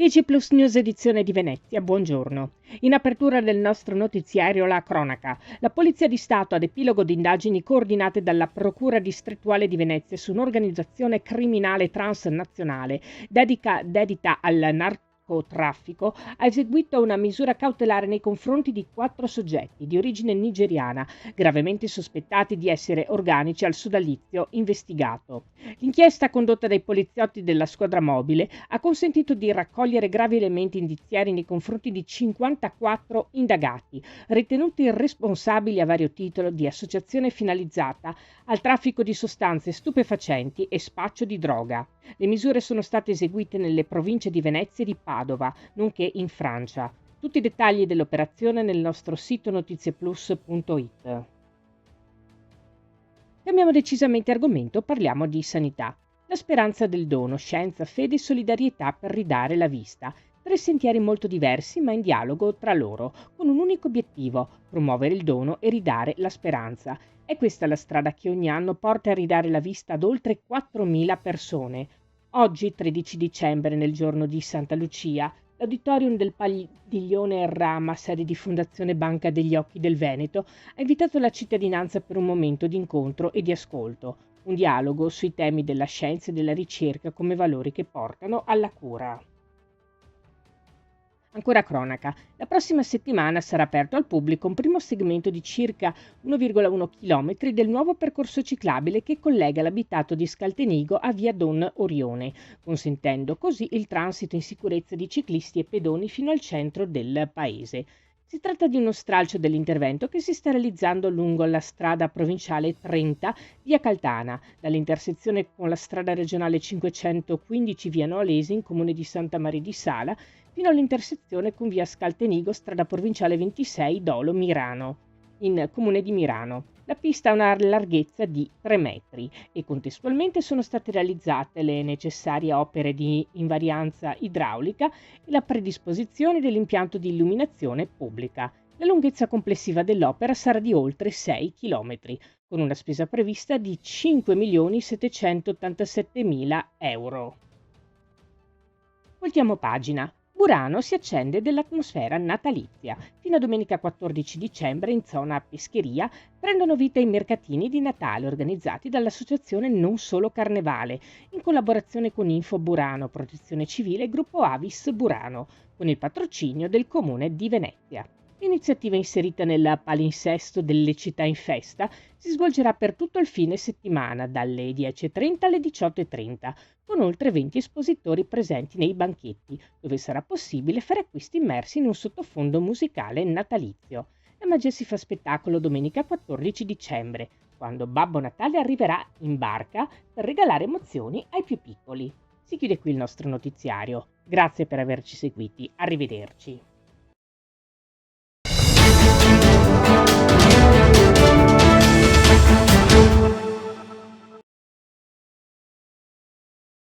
TG Plus News edizione di Venezia, buongiorno. In apertura del nostro notiziario la cronaca. La Polizia di Stato ad epilogo di indagini coordinate dalla Procura distrettuale di Venezia su un'organizzazione criminale transnazionale dedita al narcotraffico ha eseguito una misura cautelare nei confronti di 4 soggetti di origine nigeriana, gravemente sospettati di essere organici al sodalizio investigato. L'inchiesta condotta dai poliziotti della squadra mobile ha consentito di raccogliere gravi elementi indiziari nei confronti di 54 indagati, ritenuti responsabili a vario titolo di associazione finalizzata al traffico di sostanze stupefacenti e spaccio di droga. Le misure sono state eseguite nelle province di Venezia e di Padova, nonché in Francia. Tutti i dettagli dell'operazione nel nostro sito notizieplus.it. Cambiamo decisamente argomento, parliamo di sanità. La speranza del dono, scienza, fede e solidarietà per ridare la vista. 3 sentieri molto diversi ma in dialogo tra loro, con un unico obiettivo, promuovere il dono e ridare la speranza. È questa la strada che ogni anno porta a ridare la vista ad oltre 4.000 persone. Oggi, 13 dicembre, nel giorno di Santa Lucia, l'auditorium del Padiglione Errama, sede di Fondazione Banca degli Occhi del Veneto, ha invitato la cittadinanza per un momento di incontro e di ascolto, un dialogo sui temi della scienza e della ricerca come valori che portano alla cura. Ancora cronaca. La prossima settimana sarà aperto al pubblico un primo segmento di circa 1,1 km del nuovo percorso ciclabile che collega l'abitato di Scaltenigo a via Don Orione, consentendo così il transito in sicurezza di ciclisti e pedoni fino al centro del paese. Si tratta di uno stralcio dell'intervento che si sta realizzando lungo la strada provinciale 30 via Caltana, dall'intersezione con la strada regionale 515 via Noalesi in comune di Santa Maria di Sala fino all'intersezione con via Scaltenigo, strada provinciale 26 Dolo Mirano, in comune di Mirano. La pista ha una larghezza di 3 metri e contestualmente sono state realizzate le necessarie opere di invarianza idraulica e la predisposizione dell'impianto di illuminazione pubblica. La lunghezza complessiva dell'opera sarà di oltre 6 km, con una spesa prevista di 5.787.000 euro. Voltiamo pagina. Burano si accende dell'atmosfera natalizia. Fino a domenica 14 dicembre in zona Pescheria prendono vita i mercatini di Natale organizzati dall'associazione Non Solo Carnevale, in collaborazione con Info Burano, Protezione Civile e Gruppo Avis Burano, con il patrocinio del Comune di Venezia. L'iniziativa inserita nel palinsesto delle città in festa si svolgerà per tutto il fine settimana, dalle 10.30 alle 18.30, con oltre 20 espositori presenti nei banchetti, dove sarà possibile fare acquisti immersi in un sottofondo musicale natalizio. La magia si fa spettacolo domenica 14 dicembre, quando Babbo Natale arriverà in barca per regalare emozioni ai più piccoli. Si chiude qui il nostro notiziario. Grazie per averci seguiti. Arrivederci.